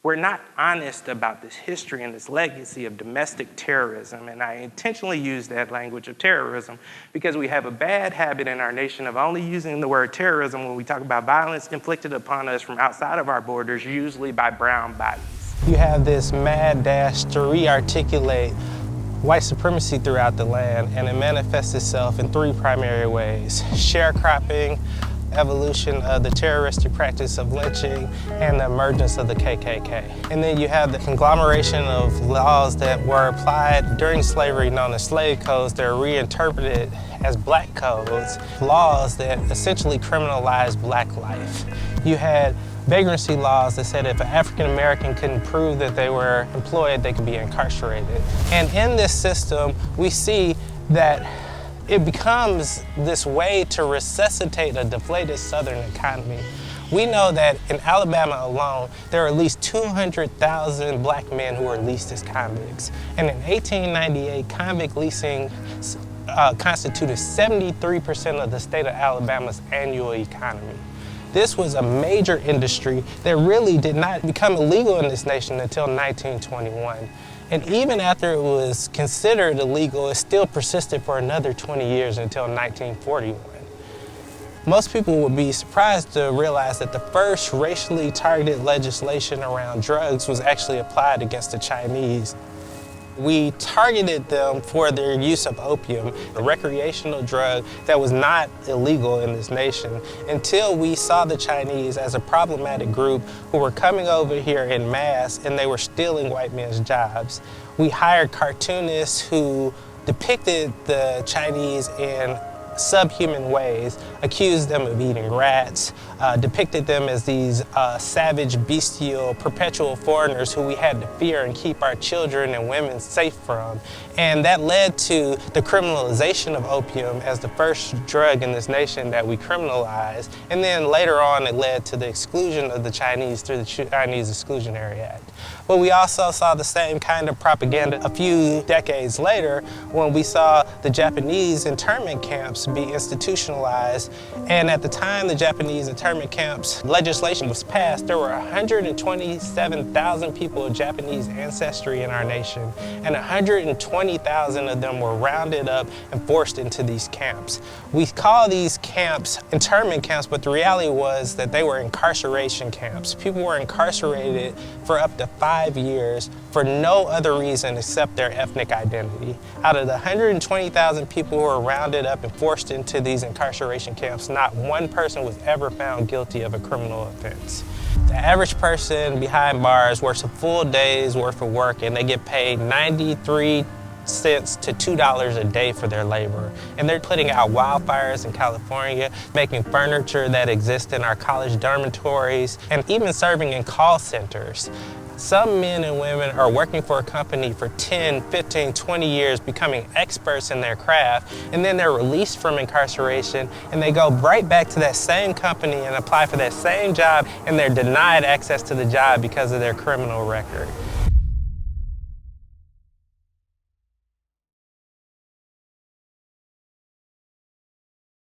we're not honest about this history and this legacy of domestic terrorism. And I intentionally use that language of terrorism because we have a bad habit in our nation of only using the word terrorism when we talk about violence inflicted upon us from outside of our borders, usually by brown bodies. You have this mad dash to re-articulate white supremacy throughout the land, and it manifests itself in three primary ways: sharecropping, evolution of the terroristic practice of lynching, and the emergence of the KKK. And then you have the conglomeration of laws that were applied during slavery known as slave codes that are reinterpreted as black codes, laws that essentially criminalized black life. You had vagrancy laws that said if an African American couldn't prove that they were employed, they could be incarcerated. And in this system, we see that it becomes this way to resuscitate a deflated Southern economy. We know that in Alabama alone, there are at least 200,000 black men who are leased as convicts. And in 1898, convict leasing constituted 73% of the state of Alabama's annual economy. This was a major industry that really did not become illegal in this nation until 1921. And even after it was considered illegal, it still persisted for another 20 years until 1941. Most people would be surprised to realize that the first racially targeted legislation around drugs was actually applied against the Chinese. We targeted them for their use of opium, a recreational drug that was not illegal in this nation, until we saw the Chinese as a problematic group who were coming over here in mass and they were stealing white men's jobs. We hired cartoonists who depicted the Chinese in subhuman ways, accused them of eating rats, depicted them as these savage, bestial, perpetual foreigners who we had to fear and keep our children and women safe from. And that led to the criminalization of opium as the first drug in this nation that we criminalized. And then later on, it led to the exclusion of the Chinese through the Chinese Exclusionary Act. But we also saw the same kind of propaganda a few decades later when we saw the Japanese internment camps be institutionalized. And at the time the Japanese internment camps legislation was passed, there were 127,000 people of Japanese ancestry in our nation, and 120,000 of them were rounded up and forced into these camps. We call these camps internment camps, but the reality was that they were incarceration camps. People were incarcerated for up to 5 years for no other reason except their ethnic identity. Out of the 120,000 people who were rounded up and forced into these incarceration camps, not one person was ever found guilty of a criminal offense. The average person behind bars works a full day's worth of work and they get paid 93 cents to $2 a day for their labor. And they're putting out wildfires in California, making furniture that exists in our college dormitories, and even serving in call centers. Some men and women are working for a company for 10, 15, 20 years, becoming experts in their craft, and then they're released from incarceration and they go right back to that same company and apply for that same job, and they're denied access to the job because of their criminal record.